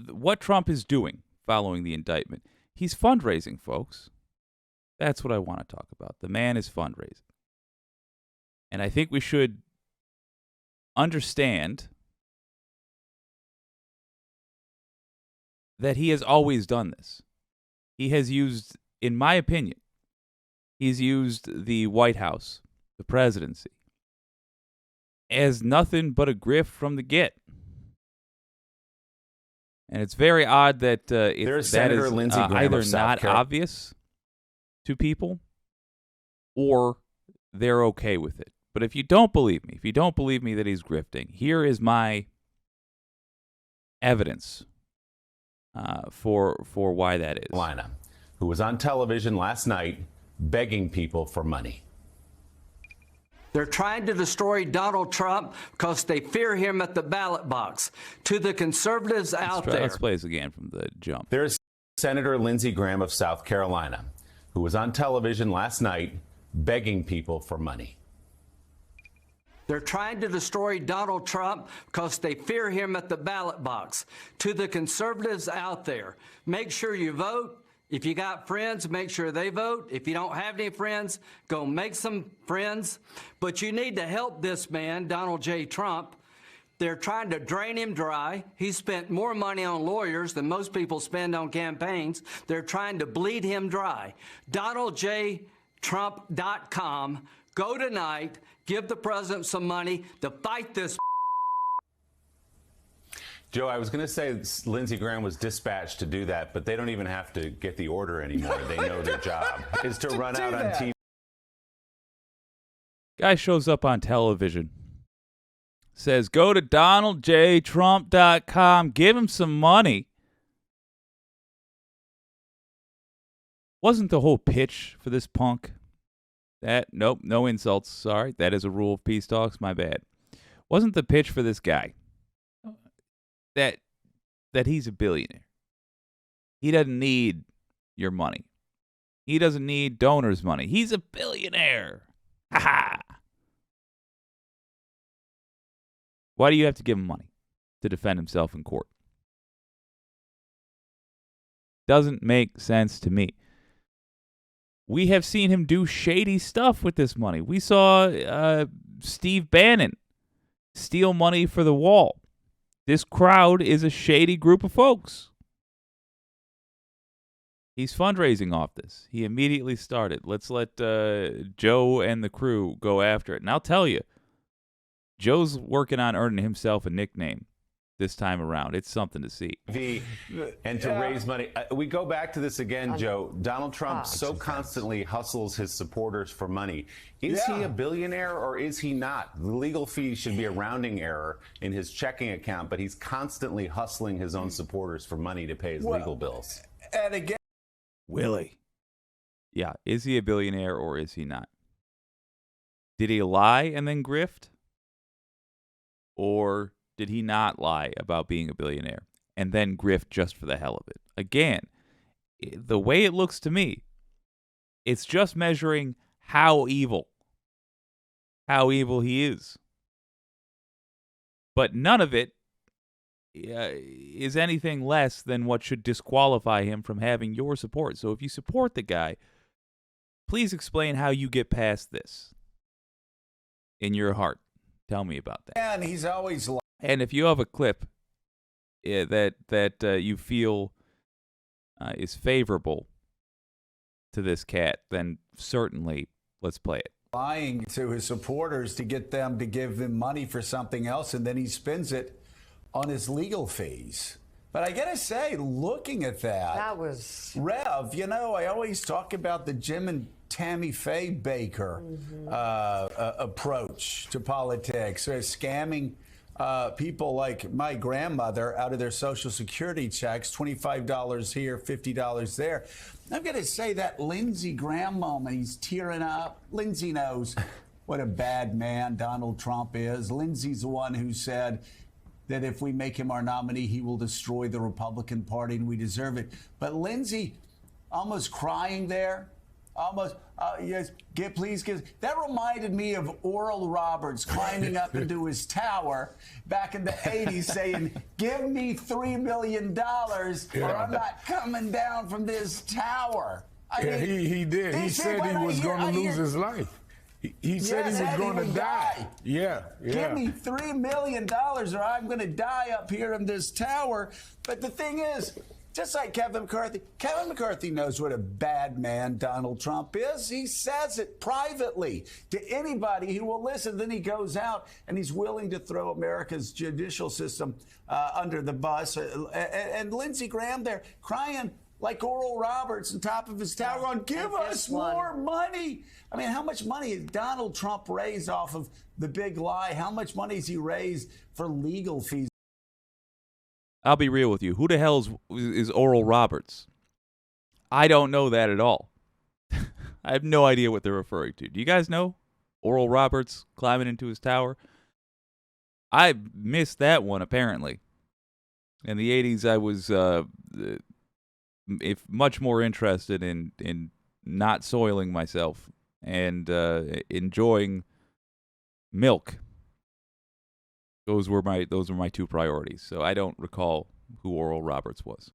what Trump is doing following the indictment. He's fundraising, folks. That's what I want to talk about. The man is fundraising. And I think we should understand that he has always done this. He has used, in my opinion, he's used the White House, the presidency, as nothing but a grift from the get. And it's very odd that if that is either not obvious to people or they're okay with it. But if you don't believe me, that he's grifting, here is my evidence for why that is. Lina, who was on television last night begging people for money. They're trying to destroy Donald Trump because they fear him at the ballot box. To the conservatives out there. Let's play this again from the jump. There's Senator Lindsey Graham of South Carolina, who was on television last night begging people for money. They're trying to destroy Donald Trump because they fear him at the ballot box. To the conservatives out there, make sure you vote. If you got friends, make sure they vote. If you don't have any friends, go make some friends. But you need to help this man, Donald J. Trump. They're trying to drain him dry. He spent more money on lawyers than most people spend on campaigns. They're trying to bleed him dry. DonaldJTrump.com. Go tonight. Give the president some money to fight this. Joe, I was going to say Lindsey Graham was dispatched to do that, but they don't even have to get the order anymore. They know their job is to run out on TV. Guy shows up on television, says, go to DonaldJTrump.com, give him some money. Wasn't the whole pitch for this punk nope, no insults, sorry, that is a rule of peace talks, my bad. Wasn't the pitch for this guy that he's a billionaire? He doesn't need your money. He doesn't need donors' money. He's a billionaire. Ha ha. Why do you have to give him money to defend himself in court? Doesn't make sense to me. We have seen him do shady stuff with this money. We saw Steve Bannon steal money for the wall. This crowd is a shady group of folks. He's fundraising off this. He immediately started. Let's let Joe and the crew go after it. And I'll tell you, Joe's working on earning himself a nickname this time around. It's something to see. And to raise money. We go back to this again, Joe. Donald Trump so constantly hustles his supporters for money. Is he a billionaire or is he not? The legal fee should be a rounding error in his checking account, but he's constantly hustling his own supporters for money to pay his legal bills. And again, Willie. Yeah, is he a billionaire or is he not? Did he lie and then grift? Or did he not lie about being a billionaire and then grift just for the hell of it? Again, the way it looks to me, it's just measuring how evil he is. But none of it is anything less than what should disqualify him from having your support. So if you support the guy, please explain how you get past this in your heart. Tell me about that. and he's always And if you have a clip that you feel is favorable to this cat, then certainly let's play it. lying to his supporters to get them to give him money for something else, and then he spends it on his legal fees. But I gotta say, looking at that was Rev. You know, I always talk about the Jim and Tammy Faye Baker approach to politics, scamming people like my grandmother out of their Social Security checks, $25 here, $50 there. I'm going to say that Lindsey Graham moment, he's tearing up. Lindsey knows what a bad man Donald Trump is. Lindsey's the one who said that if we make him our nominee, he will destroy the Republican Party, and we deserve it. But Lindsey almost crying there, Almost, yes. Please give. That reminded me of Oral Roberts climbing up into his tower back in the '80s, saying, "Give me $3 million, or I'm not coming down from this tower." I mean, he did. He said he was going to lose his life. He said he was going to die. Yeah. Give me $3 million, or I'm going to die up here in this tower. But the thing is, just like Kevin McCarthy knows what a bad man Donald Trump is. He says it privately to anybody who will listen. Then he goes out and he's willing to throw America's judicial system under the bus. And Lindsey Graham there crying like Oral Roberts on top of his tower on, give us more money. I mean, how much money did Donald Trump raise off of the big lie? How much money has he raised for legal fees? I'll be real with you. Who the hell is Oral Roberts? I don't know that at all. I have no idea what they're referring to. Do you guys know Oral Roberts climbing into his tower? I missed that one, apparently. In the 80s, I was much more interested in not soiling myself and enjoying milk. Those were my two priorities. So I don't recall who Oral Roberts was.